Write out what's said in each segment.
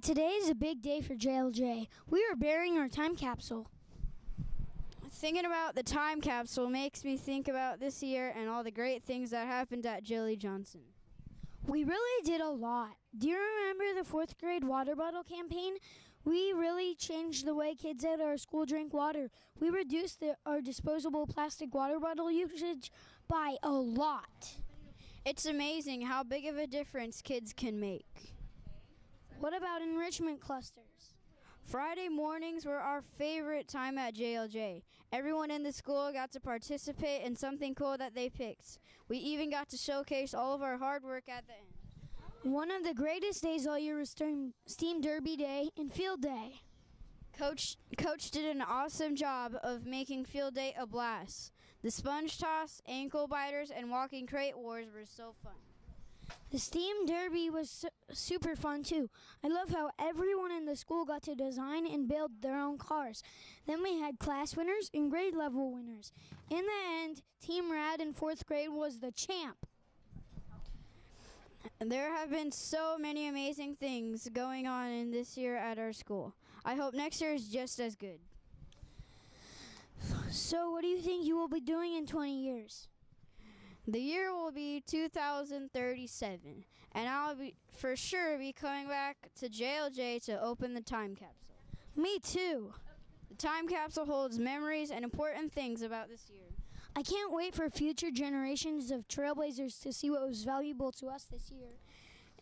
Today is a big day for JLJ. We are burying our time capsule. Thinking about the time capsule makes me think about this year and all the great things that happened at Jilly Johnson. We really did a lot. Do you remember the 4th grade water bottle campaign? We really changed the way kids at our school drink water. We reduced our disposable plastic water bottle usage by a lot. It's amazing how big of a difference kids can make. What about enrichment clusters? Friday mornings were our favorite time at JLJ. Everyone in the school got to participate in something cool that they picked. We even got to showcase all of our hard work at the end. One of the greatest days all year was Steam Derby Day and Field Day. Coach did an awesome job of making Field Day a blast. The sponge toss, ankle biters, and walking crate wars were so fun. The Steam Derby was super fun too. I love how everyone in the school got to design and build their own cars. Then we had class winners and grade level winners. In the end, Team Rad in 4th grade was the champ. There have been so many amazing things going on in this year at our school. I hope next year is just as good. So what do you think you will be doing in 20 years? The year will be 2037, and I'll for sure be coming back to JLJ to open the time capsule. Me too. The time capsule holds memories and important things about this year. I can't wait for future generations of trailblazers to see what was valuable to us this year.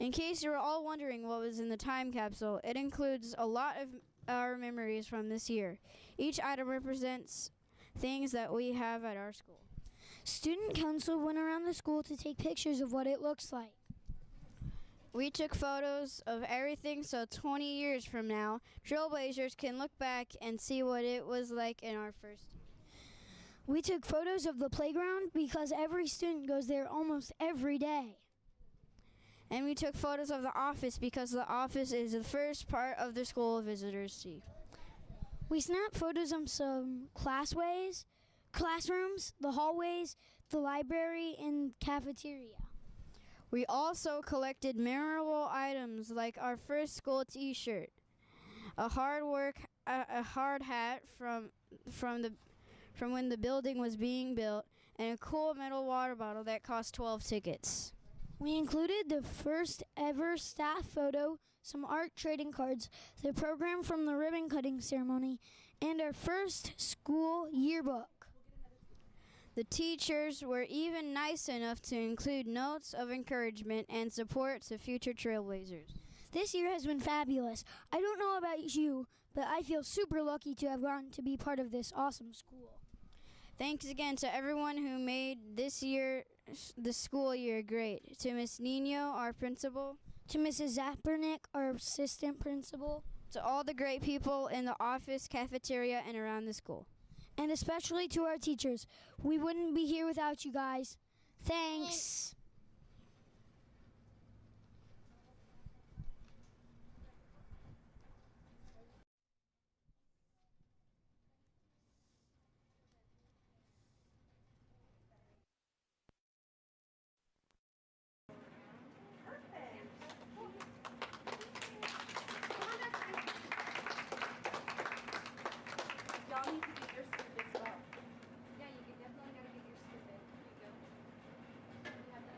In case you were all wondering what was in the time capsule, it includes a lot of our memories from this year. Each item represents things that we have at our school. Student council went around the school to take pictures of what it looks like. We took photos of everything so 20 years from now, trailblazers can look back and see what it was like in our first year. We took photos of the playground because every student goes there almost every day. And we took photos of the office because the office is the first part of the school visitors see. We snapped photos of some classrooms, the hallways, the library, and cafeteria. We also collected memorable items like our first school T-shirt, a hard hat from when the building was being built, and a cool metal water bottle that cost 12 tickets. We included the first ever staff photo, some art trading cards, the program from the ribbon cutting ceremony, and our first school yearbook. The teachers were even nice enough to include notes of encouragement and support to future trailblazers. This year has been fabulous. I don't know about you, but I feel super lucky to have gotten to be part of this awesome school. Thanks again to everyone who made the school year great. To Miss Nino, our principal. To Mrs. Zappernick, our assistant principal. To all the great people in the office, cafeteria, and around the school. And especially to our teachers. We wouldn't be here without you guys. Thanks. Y'all need to get your scoop as well. Yeah, you definitely gotta get your scoop in. Here you go. You have that.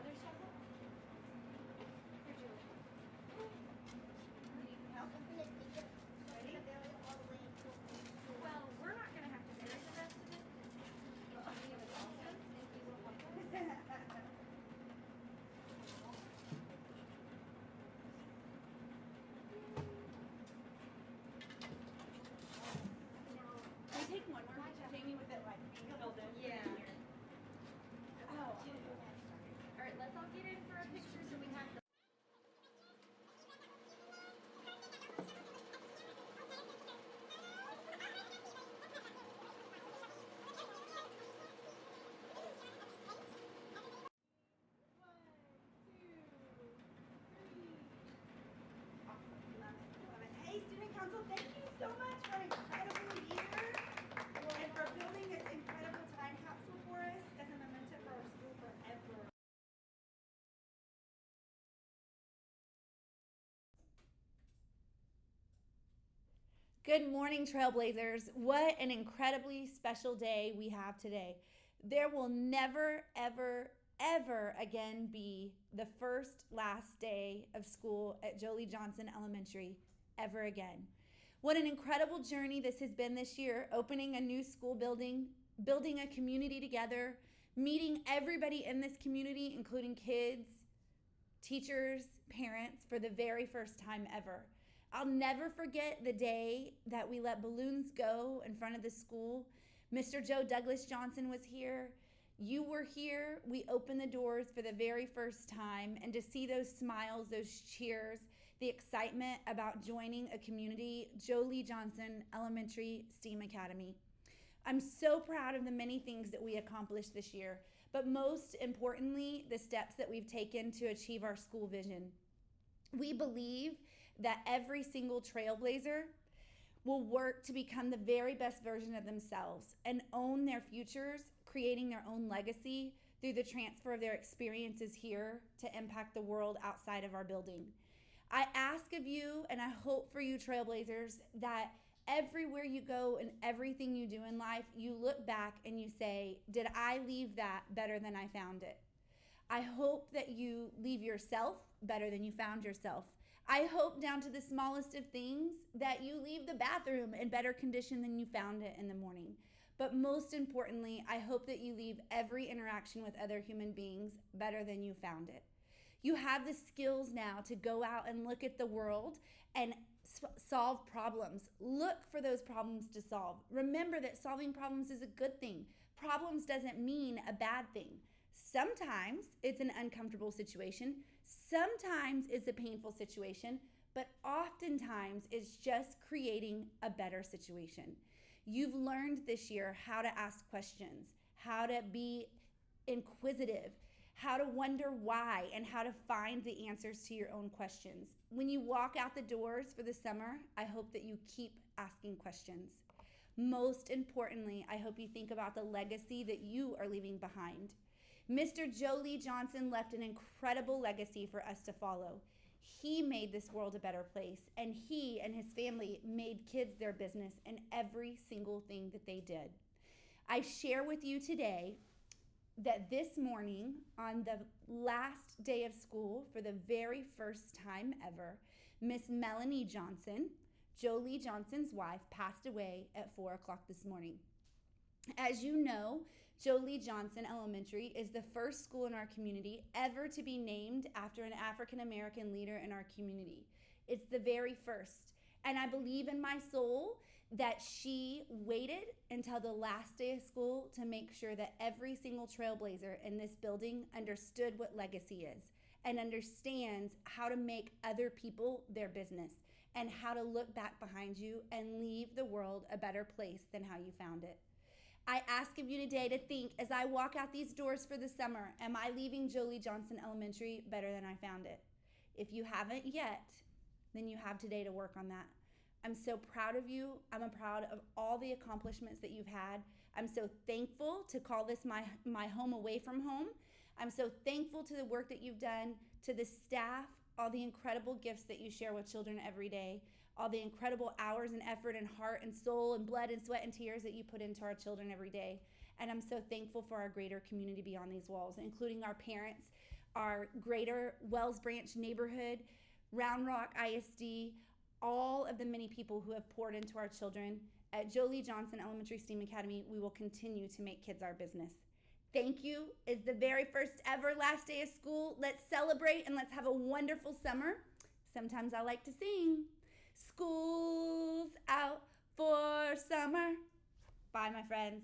Good morning, Trailblazers. What an incredibly special day we have today. There will never, ever, ever again be the last day of school at Jolie Johnson Elementary, ever again. What an incredible journey this has been this year, opening a new school building, building a community together, meeting everybody in this community, including kids, teachers, parents, for the very first time ever. I'll never forget the day that we let balloons go in front of the school. Mr. Joe Douglas Johnson was here. You were here. We opened the doors for the very first time, and to see those smiles, those cheers, the excitement about joining a community, Jolie Johnson Elementary STEAM Academy. I'm so proud of the many things that we accomplished this year, but most importantly, the steps that we've taken to achieve our school vision. We believe that every single trailblazer will work to become the very best version of themselves and own their futures, creating their own legacy through the transfer of their experiences here to impact the world outside of our building. I ask of you, and I hope for you trailblazers, that everywhere you go and everything you do in life, you look back and you say, did I leave that better than I found it? I hope that you leave yourself better than you found yourself. I hope down to the smallest of things that you leave the bathroom in better condition than you found it in the morning. But most importantly, I hope that you leave every interaction with other human beings better than you found it. You have the skills now to go out and look at the world and solve problems. Look for those problems to solve. Remember that solving problems is a good thing. Problems doesn't mean a bad thing. Sometimes it's an uncomfortable situation. Sometimes it's a painful situation, but oftentimes it's just creating a better situation. You've learned this year how to ask questions, how to be inquisitive, how to wonder why, and how to find the answers to your own questions. When you walk out the doors for the summer, I hope that you keep asking questions. Most importantly, I hope you think about the legacy that you are leaving behind. Mr. Jolie Johnson left an incredible legacy for us to follow. He made this world a better place, and he and his family made kids their business in every single thing that they did. I share with you today that this morning, on the last day of school, for the very first time ever, Miss Melanie Johnson, Jolie Johnson's wife, passed away at 4 o'clock this morning. As you know, Jolie Johnson Elementary is the first school in our community ever to be named after an African American leader in our community. It's the very first. And I believe in my soul that she waited until the last day of school to make sure that every single trailblazer in this building understood what legacy is and understands how to make other people their business and how to look back behind you and leave the world a better place than how you found it. I ask of you today to think, as I walk out these doors for the summer, am I leaving Jolie Johnson Elementary better than I found it? If you haven't yet, then you have today to work on that. I'm so proud of you. I'm proud of all the accomplishments that you've had. I'm so thankful to call this my home away from home. I'm so thankful to the work that you've done, to the staff, all the incredible gifts that you share with children every day, all the incredible hours and effort and heart and soul and blood and sweat and tears that you put into our children every day. And I'm so thankful for our greater community beyond these walls, including our parents, our greater Wells Branch neighborhood, Round Rock ISD, all of the many people who have poured into our children. At Jolie Johnson Elementary STEAM Academy, we will continue to make kids our business. Thank you. It's the very first ever last day of school. Let's celebrate and let's have a wonderful summer. Sometimes I like to sing. School's out for summer. Bye, my friends.